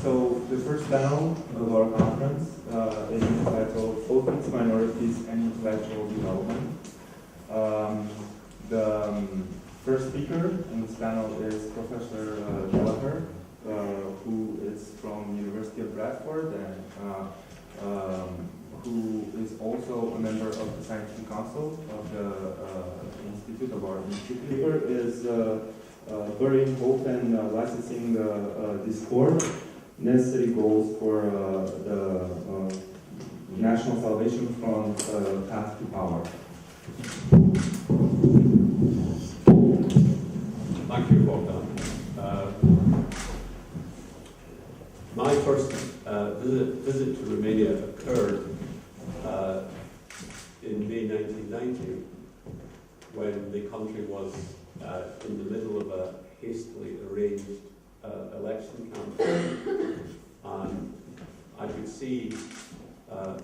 So the first panel of our conference is entitled Politics, Minorities, and Intellectual Development. The first speaker in this panel is Professor Gallagher, who is from University of Bradford and who is also a member of the Scientific Council of the Institute of our Institute. The paper is Burying Hope and Licensing Discord, Necessary Goals for the National Salvation Front Path to Power. Thank you, Bogdan. My first visit to Romania occurred in May 1990, when the country was in the middle of a hastily arranged election campaign, and I could see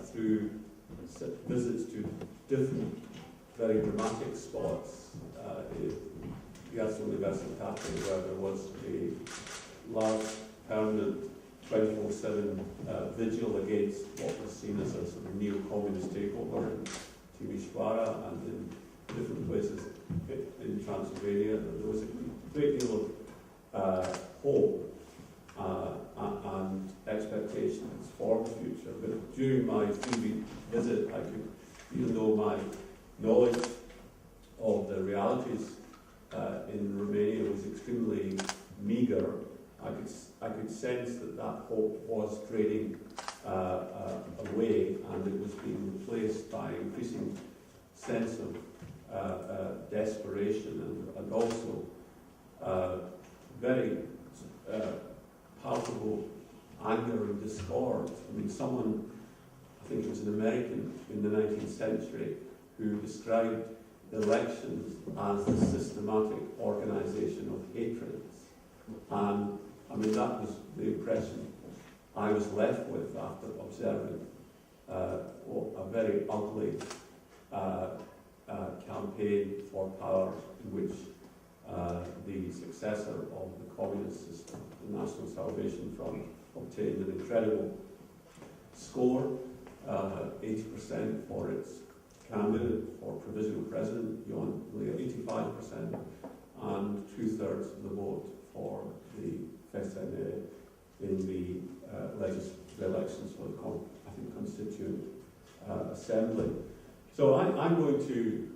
through visits to different very dramatic spots, Piazza Universitate, where there was a large permanent 24/7 vigil against what was seen as a sort of neo-communist takeover in Timișoara and in different places in Transylvania. There was a great deal of hope and expectations for the future. But during my 3-week visit, I could, even though my knowledge of the realities in Romania was extremely meagre, I could sense that hope was fading away, and it was being replaced by an increasing sense of desperation and also very palpable anger and discord. I mean, someone, I think it was an American in the 19th century, who described elections as the systematic organization of hatreds. And I mean, that was the impression I was left with after observing a very ugly campaign for power in which the successor of the communist system, the National Salvation Front, obtained an incredible score, 80% for its candidate for provisional president, Ion Lea, 85%, and 2/3 of the vote for the FSNA in the elections for the Constituent Assembly. So I'm going to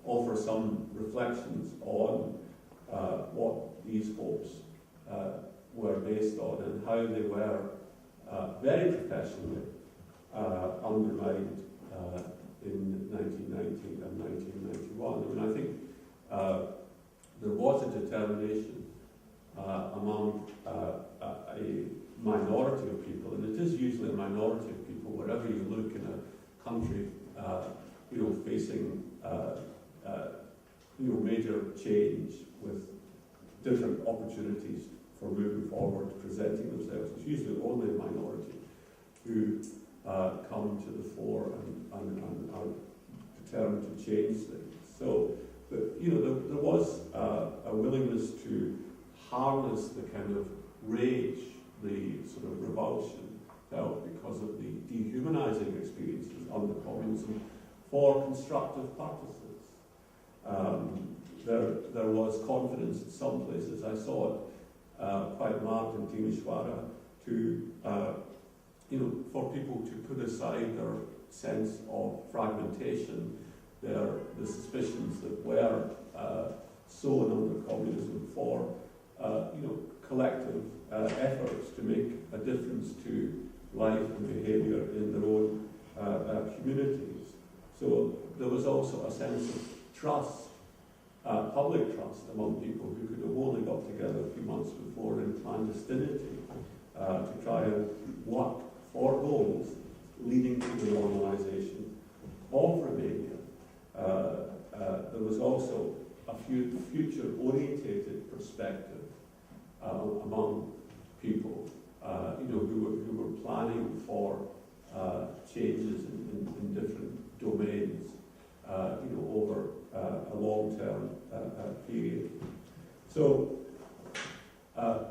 offer some reflections on what these hopes were based on and how they were very professionally undermined in 1990 and 1991. I mean, I think there was a determination among a minority of people, and it is usually a minority of people wherever you look in a country, facing major change with different opportunities for moving forward, presenting themselves. It's usually only a minority who come to the fore and are determined to change things. So, there was a willingness to harness the kind of rage, the sort of revulsion felt because of the dehumanizing experiences under communism for constructive purposes. There was confidence in some places. I saw it quite marked in Timișoara for people to put aside their sense of fragmentation, the suspicions that were sown under communism for collective efforts to make a difference to life and behaviour in their own communities. So there was also a sense of trust, public trust among people who could have only got together a few months before in clandestinity to try and work for goals leading to the normalisation of Romania. There was also a future-orientated perspective among people, who were planning for changes in different domains, over a long-term period. So,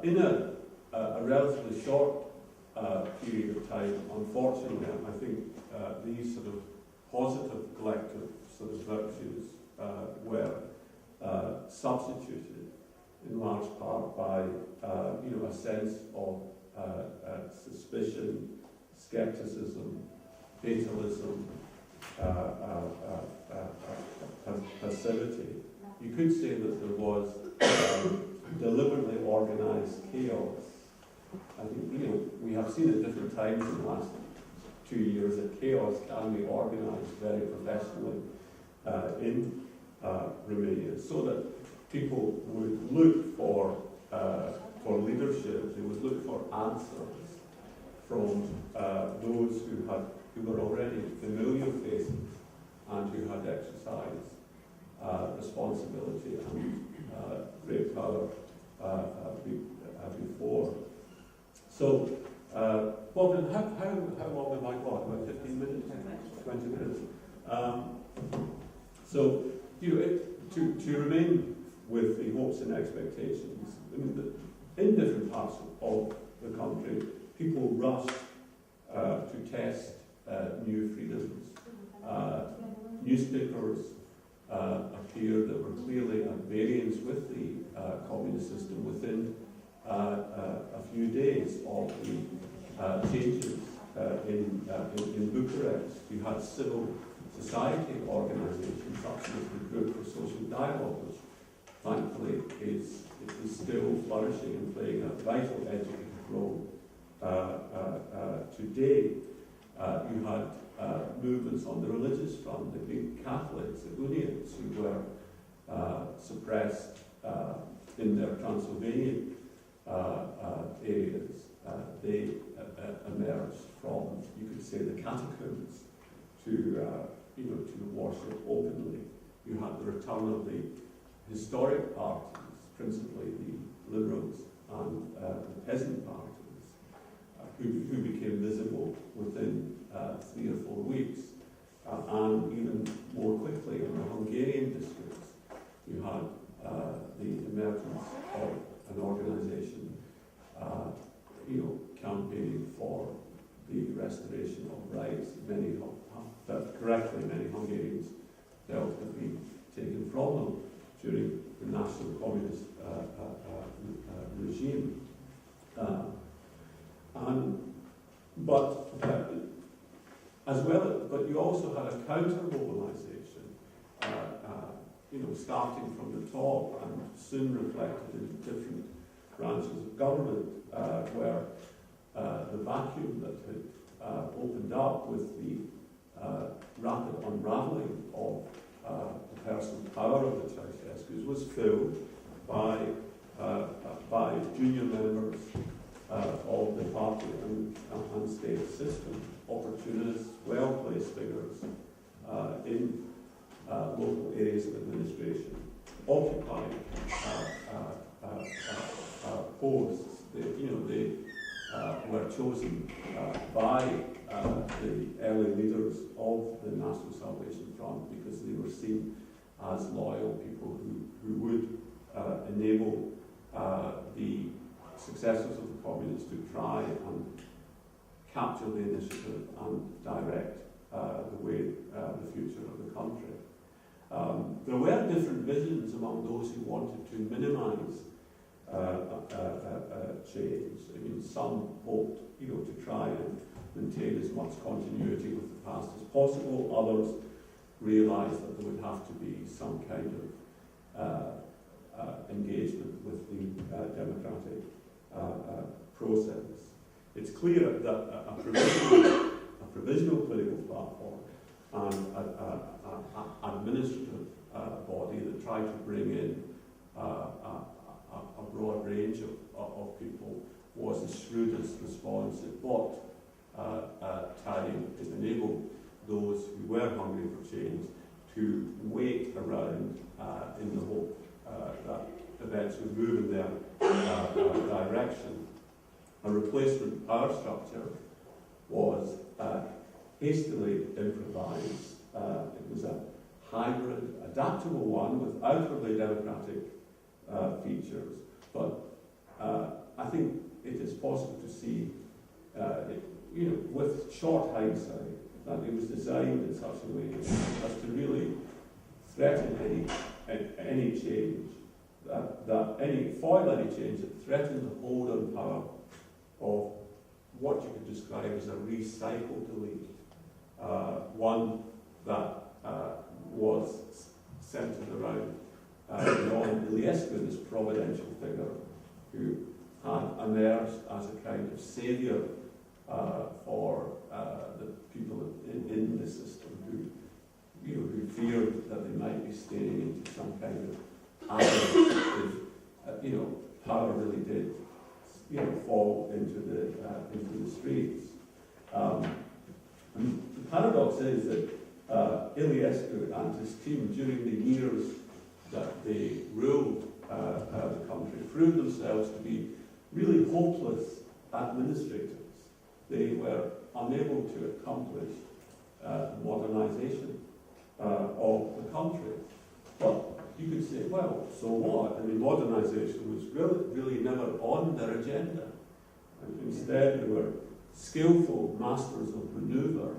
in a a relatively short period of time, unfortunately, I think these sort of positive collective sort of virtues were substituted in large part by a sense of suspicion, skepticism, fatalism, passivity. You could say that there was deliberately organised chaos. I think we have seen at different times in the last 2 years that chaos can be organised very professionally in Romania, so that people would look for leadership. They would look for answers from those who were already familiar faces and who had exercised responsibility and great power before. So, Bob, how long have I got? About 15 minutes? 20 minutes? So, to remain with the hopes and expectations, I mean, in different parts of the country, people rushed to test new freedoms. Newspapers appeared that were clearly at variance with the communist system within a few days of the changes in Bucharest. You had civil society organisations such as the Group for Social Dialogue, which thankfully is still flourishing and playing a vital educative role today. You had movements on the religious front, the Greek Catholics, the Unions, who were suppressed in their Transylvanian areas. They emerged from, you could say, the catacombs to worship openly. You had the return of the historic parties, principally the Liberals and the peasant parties, who became visible within 3 or 4 weeks, and even more quickly in the Hungarian districts. You had the emergence of an organisation, campaigning for the restoration of rights. Many Hungarians felt had been taken from them during the National Communist regime. But you also had a counter-mobilisation, starting from the top and soon reflected in different branches of government, where the vacuum that had opened up with the rapid unravelling of the personal power of the Ceausescus was filled by junior members of the party and state system, opportunists, well-placed figures in local areas of administration, occupying posts. They were chosen by the early leaders of the National Salvation Front because they were seen as loyal people who would enable the successors of the communists to try and capture the initiative and direct the future of the country. There were different visions among those who wanted to minimise change. I mean, some hoped, to try and maintain as much continuity with the past as possible. Others realised that there would have to be some kind of engagement with the democratic process. It's clear that a provisional political platform and an administrative body that tried to bring in a broad range of people was the shrewdest response. It bought time. It enabled those who were hungry for change to wait around in the hope that events would move in their direction. A replacement power structure was hastily improvised. It was a hybrid, adaptable one with outwardly democratic features, but I think it is possible to see, with short hindsight, that it was designed in such a way as to really threaten any change, foil any change that threatened the hold on power of what you could describe as a recycled elite, one that was centered around Ion Iliescu, this providential figure who had emerged as a kind of saviour for the people in the system who feared that they might be staring into some kind of avalanche if power really did fall into the streets. And the paradox is that Iliescu and his team, during the years that they ruled the country, proved themselves to be really hopeless administrators. They were unable to accomplish modernisation of the country. But you could say, well, so what? I mean, modernisation was really never on their agenda. And instead, they were skillful masters of manoeuvre